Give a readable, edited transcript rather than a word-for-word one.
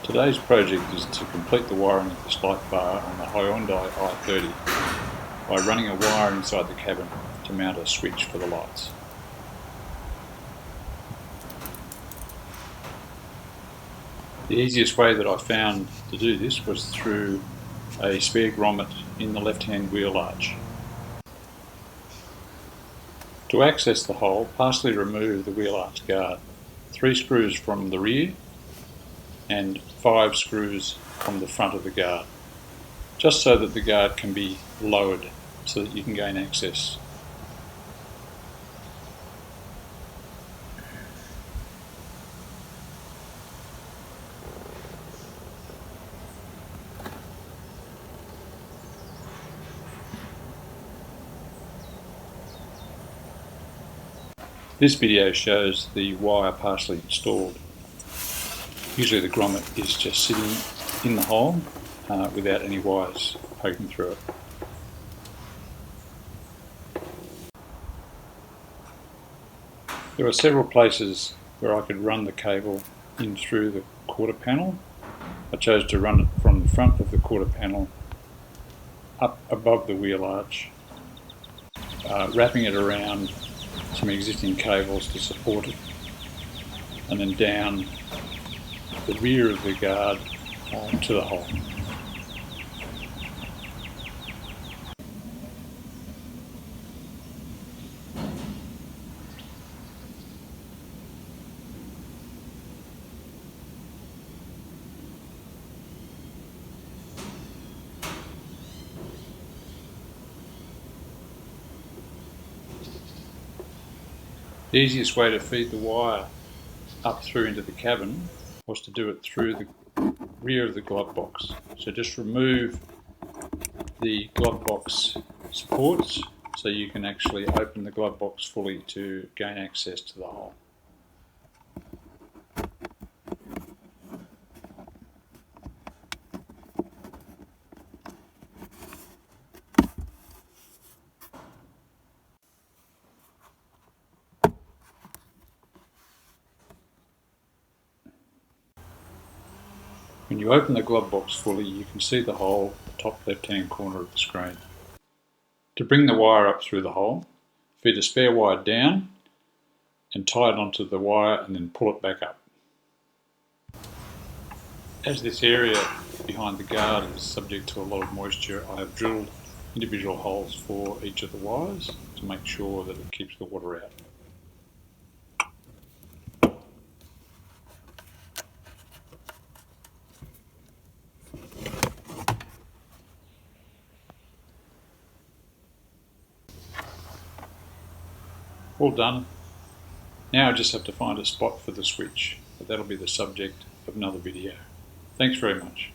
Today's project is to complete the wiring of this light bar on the Hyundai i30 by running a wire inside the cabin to mount a switch for the lights. The easiest way that I found to do this was through a spare grommet in the left-hand wheel arch. To access the hole, partially remove the wheel arch guard, 3 screws from the rear and 5 screws from the front of the guard, just so that the guard can be lowered so that you can gain access. This video shows the wire partially installed. Usually the grommet is just sitting in the hole without any wires poking through it. There are several places where I could run the cable in through the quarter panel. I chose to run it from the front of the quarter panel up above the wheel arch, wrapping it around some existing cables to support it, and then down the rear of the guard to the hole. The easiest way to feed the wire up through into the cabin was to do it through the rear of the glove box. So just remove the glove box supports so you can actually open the glove box fully to gain access to the hole. When you open the glove box fully, you can see the hole at the top left-hand corner of the screen. To bring the wire up through the hole, feed a spare wire down and tie it onto the wire and then pull it back up. As this area behind the guard is subject to a lot of moisture, I have drilled individual holes for each of the wires to make sure that it keeps the water out. All done. Now I just have to find a spot for the switch, but that'll be the subject of another video. Thanks very much.